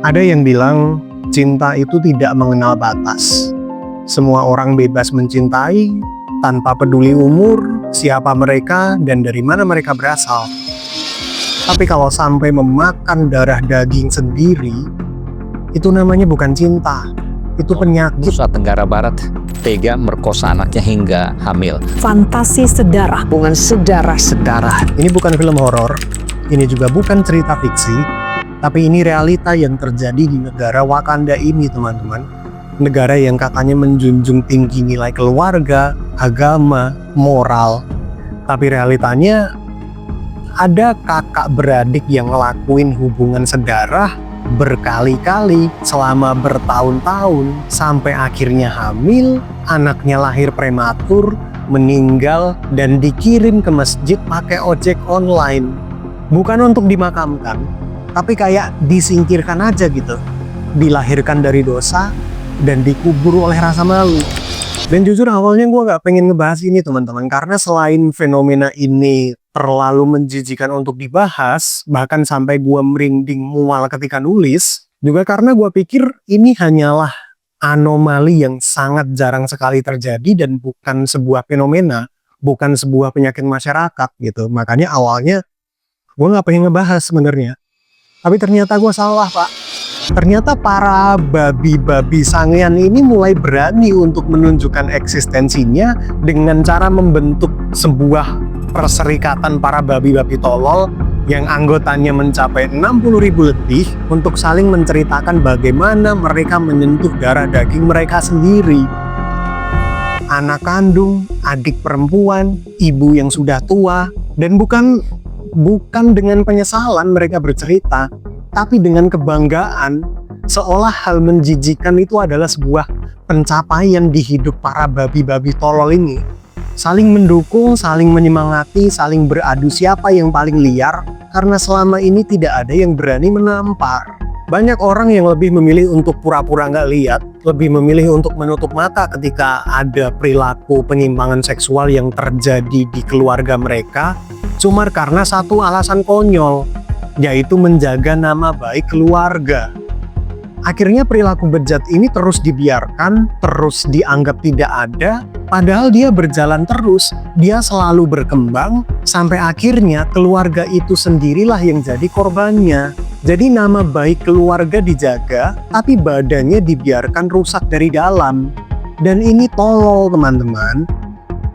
Ada yang bilang cinta itu tidak mengenal batas. Semua orang bebas mencintai tanpa peduli umur, siapa mereka, dan dari mana mereka berasal. Tapi kalau sampai memakan darah daging sendiri, itu namanya bukan cinta, itu penyakit. Nusa Tenggara Barat tega merkosa anaknya hingga hamil. Fantasi sedarah. Hubungan sedarah-sedarah. Ini bukan film horor, ini juga bukan cerita fiksi, tapi ini realita yang terjadi di negara Wakanda ini, teman-teman. Negara yang katanya menjunjung tinggi nilai keluarga, agama, moral. Tapi realitanya ada kakak beradik yang ngelakuin hubungan sedarah berkali-kali selama bertahun-tahun sampai akhirnya hamil, anaknya lahir prematur, meninggal, dan dikirim ke masjid pakai ojek online. Bukan untuk dimakamkan, tapi kayak disingkirkan aja gitu. Dilahirkan dari dosa dan dikubur oleh rasa malu. Dan jujur awalnya gue gak pengen ngebahas ini, teman-teman, karena selain fenomena ini terlalu menjijikan untuk dibahas, bahkan sampai gue merinding mual ketika nulis, juga karena gue pikir ini hanyalah anomali yang sangat jarang sekali terjadi dan bukan sebuah fenomena, bukan sebuah penyakit masyarakat gitu. Makanya awalnya gue gak pengen ngebahas sebenarnya. Tapi ternyata gue salah, Pak. Ternyata para babi-babi sangean ini mulai berani untuk menunjukkan eksistensinya dengan cara membentuk sebuah perserikatan para babi-babi tolol yang anggotanya mencapai 60.000 lebih untuk saling menceritakan bagaimana mereka menyentuh darah daging mereka sendiri. Anak kandung, adik perempuan, ibu yang sudah tua, dan bukan dengan penyesalan mereka bercerita, tapi dengan kebanggaan, seolah hal menjijikan itu adalah sebuah pencapaian di hidup para babi-babi tolol ini. Saling mendukung, saling menyemangati, saling beradu siapa yang paling liar, karena selama ini tidak ada yang berani menampar. Banyak orang yang lebih memilih untuk pura-pura nggak lihat, lebih memilih untuk menutup mata ketika ada perilaku penyimpangan seksual yang terjadi di keluarga mereka, cuma karena satu alasan konyol, yaitu menjaga nama baik keluarga. Akhirnya perilaku bejat ini terus dibiarkan, terus dianggap tidak ada, padahal dia berjalan terus, dia selalu berkembang, sampai akhirnya keluarga itu sendirilah yang jadi korbannya. Jadi nama baik keluarga dijaga, tapi badannya dibiarkan rusak dari dalam. Dan ini tolol, teman-teman.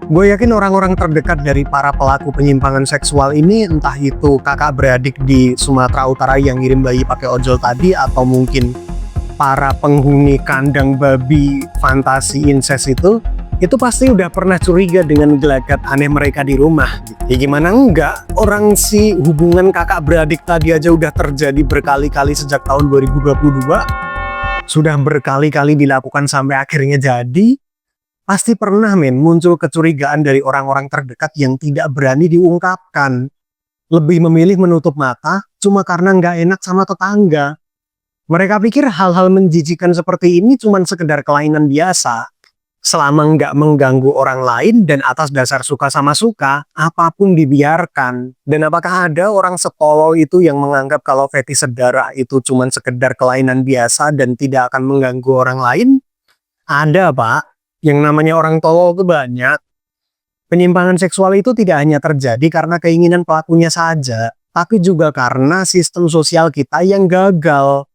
Gue yakin orang-orang terdekat dari para pelaku penyimpangan seksual ini, entah itu kakak beradik di Sumatera Utara yang ngirim bayi pakai ojol tadi, atau mungkin para penghuni kandang babi fantasi incest itu pasti udah pernah curiga dengan gelagat aneh mereka di rumah. Ya gimana enggak, orang si hubungan kakak beradik tadi aja udah terjadi berkali-kali sejak tahun 2022, sudah berkali-kali dilakukan sampai akhirnya jadi. Pasti pernah muncul kecurigaan dari orang-orang terdekat yang tidak berani diungkapkan. Lebih memilih menutup mata cuma karena nggak enak sama tetangga. Mereka pikir hal-hal menjijikan seperti ini cuma sekedar kelainan biasa. Selama nggak mengganggu orang lain dan atas dasar suka sama suka, apapun dibiarkan. Dan apakah ada orang setolol itu yang menganggap kalau fetish sedarah itu cuma sekedar kelainan biasa dan tidak akan mengganggu orang lain? Ada, Pak. Yang namanya orang tolol itu banyak. Penyimpangan seksual itu tidak hanya terjadi karena keinginan pelakunya saja, tapi juga karena sistem sosial kita yang gagal.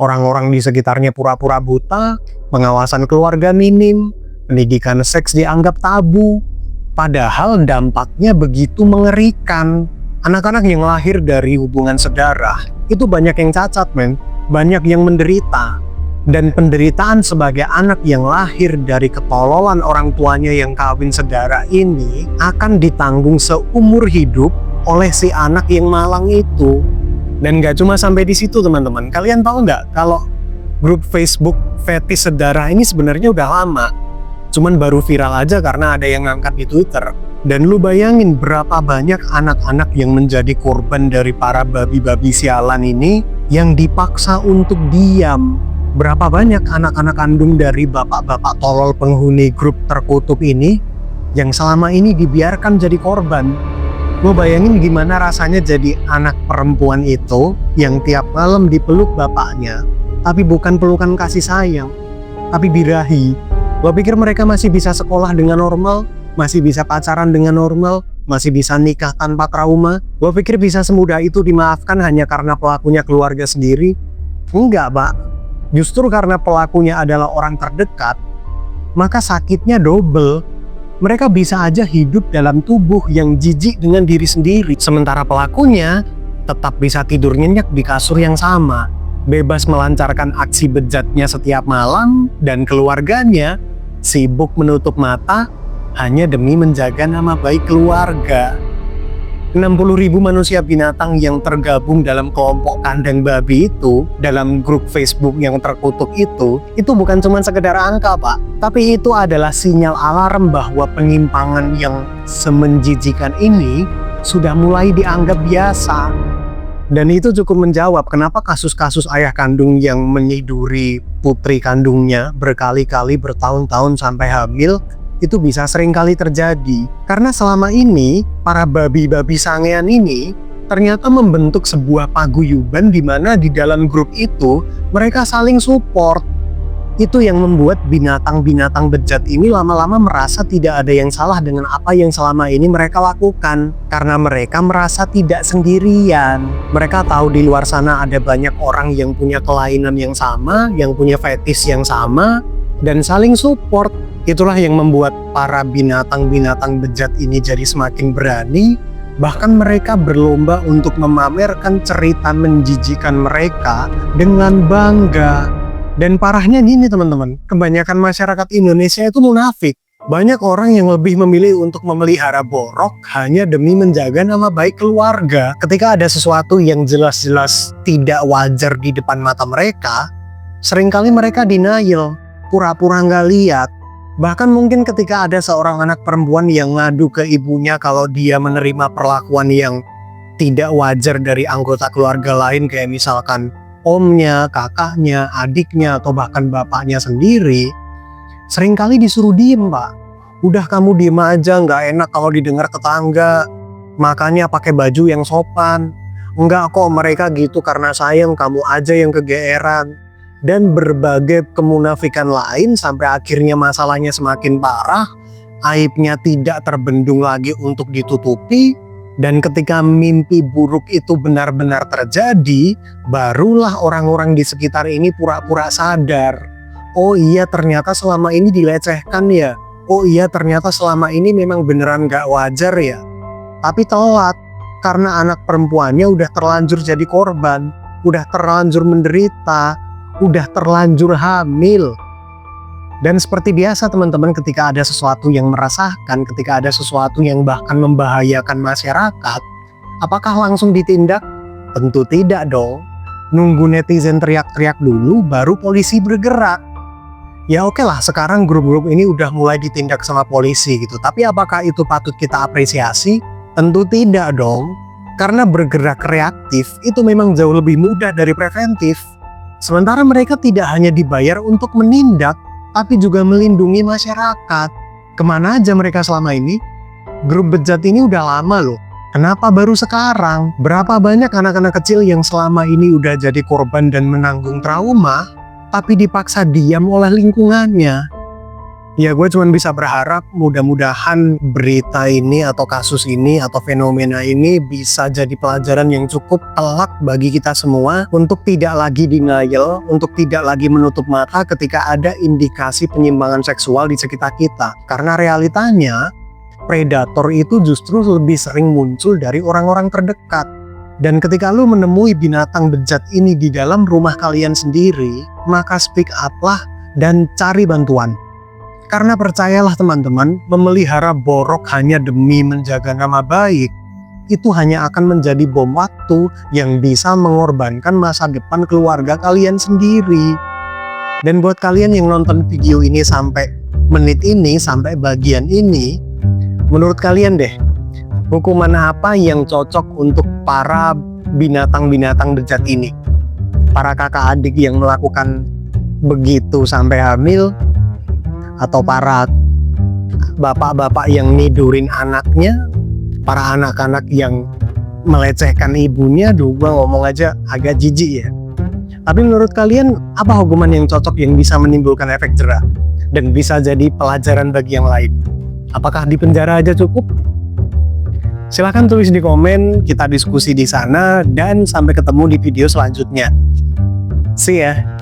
Orang-orang di sekitarnya pura-pura buta, pengawasan keluarga minim, pendidikan seks dianggap tabu. Padahal dampaknya begitu mengerikan. Anak-anak yang lahir dari hubungan sedarah itu banyak yang cacat, banyak yang menderita. Dan penderitaan sebagai anak yang lahir dari ketololan orang tuanya yang kawin sedarah ini akan ditanggung seumur hidup oleh si anak yang malang itu. Dan gak cuma sampai di situ, teman-teman. Kalian tahu nggak kalau grup Facebook fetish sedarah ini sebenarnya udah lama. Cuman baru viral aja karena ada yang ngangkat di Twitter. Dan lu bayangin berapa banyak anak-anak yang menjadi korban dari para babi-babi sialan ini yang dipaksa untuk diam. Berapa banyak anak-anak kandung dari bapak-bapak tolol penghuni grup terkutuk ini yang selama ini dibiarkan jadi korban. Gue bayangin gimana rasanya jadi anak perempuan itu yang tiap malam dipeluk bapaknya, tapi bukan pelukan kasih sayang, tapi birahi. Gue pikir mereka masih bisa sekolah dengan normal, masih bisa pacaran dengan normal, masih bisa nikah tanpa trauma. Gue pikir bisa semudah itu dimaafkan hanya karena pelakunya keluarga sendiri. Enggak, Pak. Justru karena pelakunya adalah orang terdekat, maka sakitnya double. Mereka bisa aja hidup dalam tubuh yang jijik dengan diri sendiri. Sementara pelakunya tetap bisa tidur nyenyak di kasur yang sama, bebas melancarkan aksi bejatnya setiap malam, dan keluarganya sibuk menutup mata hanya demi menjaga nama baik keluarga. 60.000 manusia binatang yang tergabung dalam kelompok kandang babi itu, dalam grup Facebook yang terkutuk itu bukan cuma sekedar angka, Pak. Tapi itu adalah sinyal alarm bahwa penyimpangan yang semenjijikan ini sudah mulai dianggap biasa. Dan itu cukup menjawab kenapa kasus-kasus ayah kandung yang menyiduri putri kandungnya berkali-kali bertahun-tahun sampai hamil itu bisa sering kali terjadi. Karena selama ini para babi-babi sangean ini ternyata membentuk sebuah paguyuban di mana di dalam grup itu mereka saling support. Itu yang membuat binatang-binatang bejat ini lama-lama merasa tidak ada yang salah dengan apa yang selama ini mereka lakukan. Karena mereka merasa tidak sendirian. Mereka tahu di luar sana ada banyak orang yang punya kelainan yang sama, yang punya fetis yang sama, dan saling support. Itulah yang membuat para binatang-binatang bejat ini jadi semakin berani. Bahkan mereka berlomba untuk memamerkan cerita menjijikan mereka dengan bangga. Dan parahnya gini teman-teman, kebanyakan masyarakat Indonesia itu munafik. Banyak orang yang lebih memilih untuk memelihara borok hanya demi menjaga nama baik keluarga. Ketika ada sesuatu yang jelas-jelas tidak wajar di depan mata mereka, seringkali mereka denial, pura-pura nggak lihat. Bahkan mungkin ketika ada seorang anak perempuan yang ngadu ke ibunya kalau dia menerima perlakuan yang tidak wajar dari anggota keluarga lain, kayak misalkan omnya, kakaknya, adiknya, atau bahkan bapaknya sendiri, seringkali disuruh diem, Pak. Udah kamu diem aja, nggak enak kalau didengar tetangga, makanya pakai baju yang sopan. Enggak kok, mereka gitu karena sayang, kamu aja yang kegeeran. Dan berbagai kemunafikan lain sampai akhirnya masalahnya semakin parah, aibnya tidak terbendung lagi untuk ditutupi, dan ketika mimpi buruk itu benar-benar terjadi, barulah orang-orang di sekitar ini pura-pura sadar. Oh iya, ternyata selama ini dilecehkan ya. Oh iya, ternyata selama ini memang beneran gak wajar ya. Tapi telat, karena anak perempuannya udah terlanjur jadi korban, udah terlanjur menderita, udah terlanjur hamil. Dan seperti biasa teman-teman, ketika ada sesuatu yang meresahkan, ketika ada sesuatu yang bahkan membahayakan masyarakat, apakah langsung ditindak? Tentu tidak dong. Nunggu netizen teriak-teriak dulu baru polisi bergerak. Ya oke lah, sekarang grup-grup ini udah mulai ditindak sama polisi gitu. Tapi apakah itu patut kita apresiasi? Tentu tidak dong. Karena bergerak reaktif itu memang jauh lebih mudah dari preventif. Sementara mereka tidak hanya dibayar untuk menindak, tapi juga melindungi masyarakat. Kemana aja mereka selama ini? Grup bejat ini udah lama loh. Kenapa baru sekarang? Berapa banyak anak-anak kecil yang selama ini udah jadi korban dan menanggung trauma, tapi dipaksa diam oleh lingkungannya? Ya gue cuma bisa berharap mudah-mudahan berita ini atau kasus ini atau fenomena ini bisa jadi pelajaran yang cukup telak bagi kita semua untuk tidak lagi denial, untuk tidak lagi menutup mata ketika ada indikasi penyimpangan seksual di sekitar kita. Karena realitanya predator itu justru lebih sering muncul dari orang-orang terdekat. Dan ketika lu menemui binatang bejat ini di dalam rumah kalian sendiri, maka speak up lah dan cari bantuan. Karena percayalah teman-teman, memelihara borok hanya demi menjaga nama baik, itu hanya akan menjadi bom waktu yang bisa mengorbankan masa depan keluarga kalian sendiri. Dan buat kalian yang nonton video ini sampai menit ini, sampai bagian ini, menurut kalian deh, hukuman apa yang cocok untuk para binatang-binatang bejat ini? Para kakak adik yang melakukan begitu sampai hamil, atau para bapak-bapak yang nidurin anaknya, para anak-anak yang melecehkan ibunya, gua ngomong aja agak jijik ya. Tapi menurut kalian, apa hukuman yang cocok yang bisa menimbulkan efek jera dan bisa jadi pelajaran bagi yang lain? Apakah di penjara aja cukup? Silahkan tulis di komen, kita diskusi di sana, dan sampai ketemu di video selanjutnya. See ya!